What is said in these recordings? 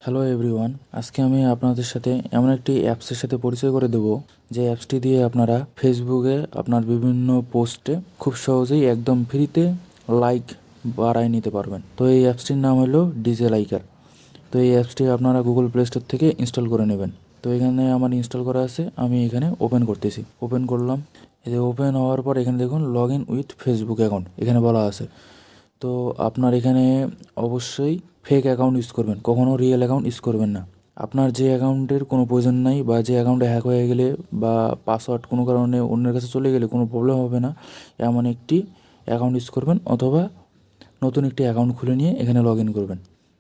Hello everyone, আজকে আমি আপনাদের সাথে এমন একটি অ্যাপসের সাথে পরিচয় করে দেব যে অ্যাপসটি দিয়ে আপনারা ফেসবুকে আপনার বিভিন্ন পোস্টে খুব সহজেই একদম ফ্রিতে লাইক বাড়ায় নিতে পারবেন। তো এই অ্যাপসটির নাম হলো ডিজে লাইকার। তো এই অ্যাপসটি আপনারা গুগল প্লে স্টোর থেকে ইনস্টল করে নেবেন। তো এখানে আমার ইনস্টল করা আছে, আমি এখানে ওপেন করতেছি। ওপেন করলাম। এই ওপেন হওয়ার পর এখানে দেখুন log in with Facebook account এখানে বলা আছে। তো আপনার এখানে অবশ্যই ফেক অ্যাকাউন্ট ইউজ করবেন, কখনও রিয়েল অ্যাকাউন্ট ইউজ করবেন না। আপনার যে অ্যাকাউন্টের কোনো প্রয়োজন নাই বা যে অ্যাকাউন্টে হ্যাক হয়ে গেলে বা পাসওয়ার্ড কোনো কারণে অন্যের কাছে চলে গেলে কোনো প্রবলেম হবে না এমন একটি অ্যাকাউন্ট ইউজ করবেন, অথবা নতুন একটি অ্যাকাউন্ট খুলে নিয়ে এখানে লগ ইন করবেন।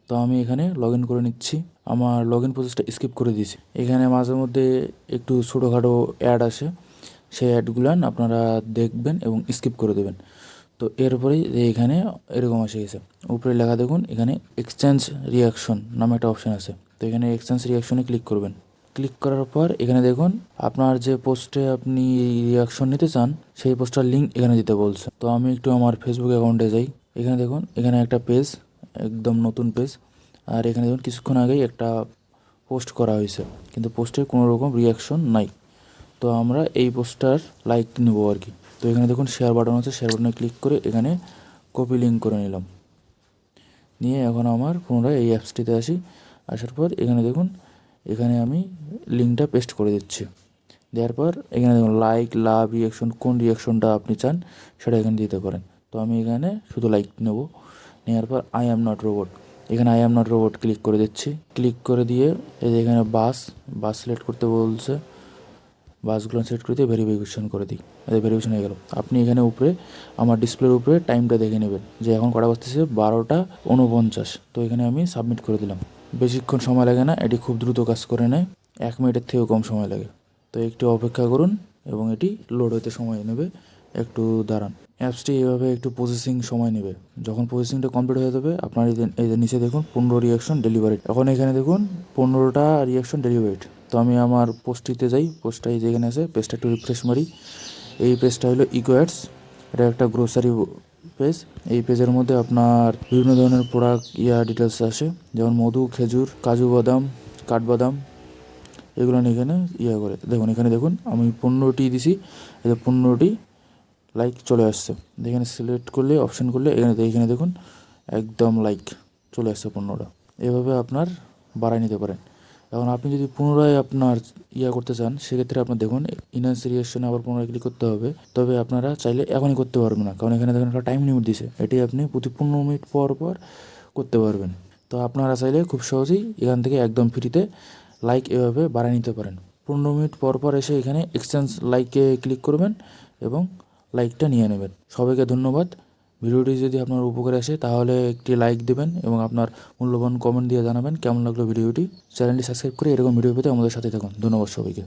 তো আমি এখানে লগ ইন করে নিচ্ছি। আমার লগ ইন প্রসেসটা স্কিপ করে দিয়েছি। এখানে মাঝে মধ্যে একটু ছোটোখাটো অ্যাড আসে, সেই অ্যাডগুলান আপনারা দেখবেন এবং স্কিপ করে দেবেন। তো এরপরেই এখানে এরকম এসে গেছে, উপরে লেখা দেখুন এখানে এক্সচেঞ্জ রিয়াকশন নামে একটা অপশান আছে। তো এখানে এক্সচেঞ্জ রিয়াকশনে ক্লিক করবেন। ক্লিক করার পর এখানে দেখুন আপনার যে পোস্টে আপনি রিয়াকশন নিতে চান সেই পোস্টার লিঙ্ক এখানে দিতে বলছে। তো আমি একটু আমার ফেসবুক অ্যাকাউন্টে যাই। এখানে দেখুন এখানে একটা পেজ, একদম নতুন পেজ। আর এখানে দেখুন কিছুক্ষণ আগেই একটা পোস্ট করা হয়েছে, কিন্তু পোস্টের কোনো রকম রিয়াকশন নাই। তো আমরা এই পোস্টার লাইক নেব আর কি। তো এখানে দেখুন শেয়ার বাটন আছে, শেয়ার বাটনে ক্লিক করে এখানে কপি লিঙ্ক করে নিলাম। নিয়ে এখন আমার পুনরায় এই অ্যাপসটিতে আসি। আসার পর এখানে দেখুন এখানে আমি লিঙ্কটা পেস্ট করে দিচ্ছি। দেওয়ার পর এখানে দেখুন লাইক, লাভ, রিয়াকশন, কোন রিয়াকশনটা আপনি চান সেটা এখানে দিতে পারেন। তো আমি এখানে শুধু লাইক নেব। নেওয়ার পর আই অ্যাম নট রোবট, এখানে I am not robot click করে দিচ্ছি। ক্লিক করে দিয়ে এই যে এখানে বাস সিলেক্ট করতে বলছে, বাসগুলো সিলেক্ট করে দিয়ে ভেরিফিকেশন করে দিই। ভেরিফিকেশন হয়ে গেল। আপনি এখানে উপরে আমার ডিসপ্লের উপরে টাইমটা দেখে নেবেন যে এখন কটা বাজতেছে, 12টা 49। তো এখানে আমি সাবমিট করে দিলাম। বেশিক্ষণ সময় লাগে না, এটি খুব দ্রুত কাজ করে নেয়, 1 মিনিটের থেকেও কম সময় লাগে। তো একটু অপেক্ষা করুন এবং এটি লোড হতে সময় নেবে, একটু দাঁড়ান। অ্যাপসটি এভাবে একটু প্রসেসিং সময় নেবে। যখন প্রসেসিংটা কমপ্লিট হয়ে যাবে আপনার এই যে নিচে দেখুন 15 রিয়াকশন ডেলিভারি, এখন এখানে দেখুন 15টা রিয়াকশন ডেলিভারিড। তো আমি আমার পোস্টটিতে যাই, পোস্টটাই যেখানে আছে পেজটা একটু রিফ্রেশ মারি। এই পেজটা হলো ইকোয়ার্ডস, এটা একটা গ্রোসারি পেজ। এই পেজের মধ্যে আপনার বিভিন্ন ধরনের প্রোডাক্ট ডিটেলস আসে, যেমন মধু, খেজুর, কাজু বাদাম, কাঠবাদাম, এগুলো এখানে করে দেখুন। এখানে দেখুন আমি 15টি দিছি, এই 15টি লাইক চলে আসছে। এখানে সিলেক্ট করলে অপশান করলে এখানে দেখুন একদম লাইক চলে আসছে 15টা। এভাবে আপনার বাড়ায় নিতে পারেন। এখন আপনি যদি পুনরায় আপনার করতে চান সেক্ষেত্রে আপনার দেখুন ইনহ্যান্স রিয়াকশনে আবার পুনরায় ক্লিক করতে হবে। তবে আপনারা চাইলে এখনই করতে পারবেন না, কারণ এখানে দেখুন একটা টাইম লিমিট দিছে, এটি আপনি প্রতি 15 মিনিট পর পর করতে পারবেন। তো আপনারা চাইলে খুব সহজেই এখান থেকে একদম ফ্রিতে লাইক এভাবে বাড়ায় নিতে পারেন। 15 মিনিট পর পর এসে এখানে এক্সচেঞ্জ লাইকে ক্লিক করবেন এবং লাইকটা নিয়ে নেবেন। সবাইকে ধন্যবাদ। ভিডিওটি যদি আপনার উপকারে আসে তাহলে একটি লাইক দেবেন এবং আপনার মূল্যবান কমেন্ট দিয়ে জানাবেন কেমন লাগলো ভিডিওটি। চ্যানেলটি সাবস্ক্রাইব করে এরকম ভিডিও পেতে আমাদের সাথে থাকুন। ধন্যবাদ সবাইকে।